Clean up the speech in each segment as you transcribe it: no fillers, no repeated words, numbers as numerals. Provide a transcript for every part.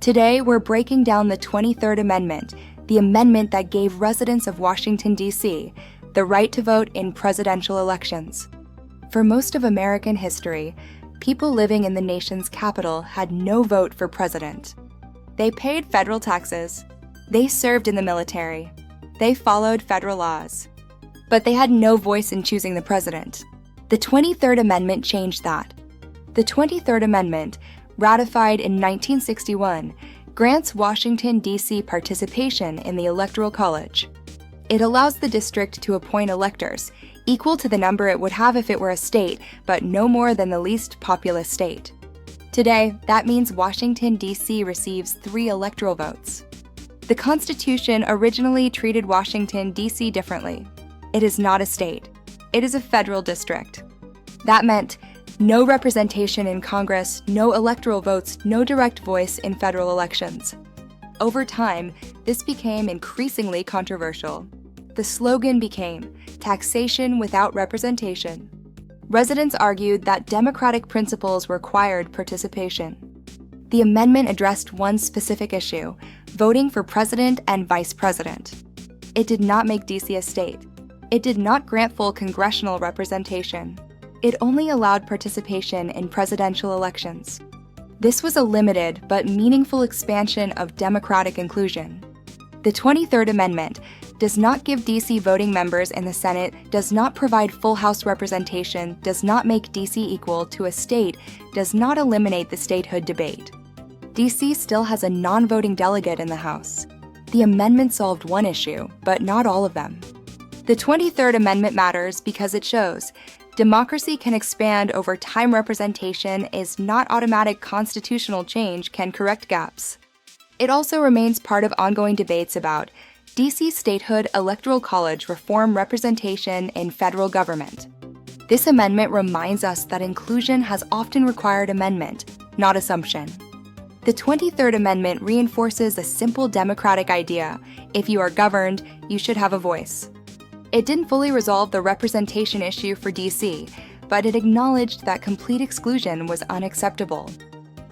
Today, we're breaking down the 23rd Amendment, the amendment that gave residents of Washington, D.C. the right to vote in presidential elections. For most of American history, people living in the nation's capital had no vote for president. They paid federal taxes, they served in the military, they followed federal laws, but they had no voice in choosing the president. The 23rd Amendment changed that. The 23rd Amendment, ratified in 1961, grants Washington, D.C. participation in the Electoral College. It allows the district to appoint electors, equal to the number it would have if it were a state, but no more than the least populous state. Today, that means Washington, D.C. receives 3 electoral votes. The Constitution originally treated Washington, D.C. differently. It is not a state. It is a federal district. That meant no representation in Congress, no electoral votes, no direct voice in federal elections. Over time, this became increasingly controversial. The slogan became, "Taxation without representation." Residents argued that democratic principles required participation. The amendment addressed one specific issue, voting for president and vice president. It did not make D.C. a state. It did not grant full congressional representation. It only allowed participation in presidential elections. This was a limited but meaningful expansion of democratic inclusion. The 23rd Amendment does not give D.C. voting members in the Senate, does not provide full House representation, does not make D.C. equal to a state, does not eliminate the statehood debate. D.C. still has a non-voting delegate in the House. The amendment solved one issue, but not all of them. The 23rd Amendment matters because it shows democracy can expand over time. Representation is not automatic. Constitutional change can correct gaps. It also remains part of ongoing debates about D.C. statehood, Electoral College reform, representation in federal government. This amendment reminds us that inclusion has often required amendment, not assumption. The 23rd Amendment reinforces a simple democratic idea: if you are governed, you should have a voice. It didn't fully resolve the representation issue for D.C., but it acknowledged that complete exclusion was unacceptable.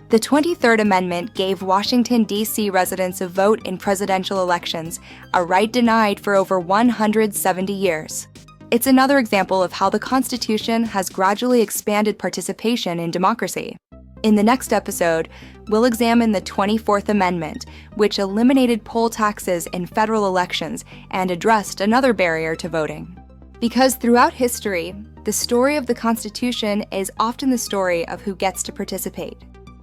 The 23rd Amendment gave Washington, D.C. residents a vote in presidential elections, a right denied for over 170 years. It's another example of how the Constitution has gradually expanded participation in democracy. In the next episode, we'll examine the 24th Amendment, which eliminated poll taxes in federal elections and addressed another barrier to voting. Because throughout history, the story of the Constitution is often the story of who gets to participate.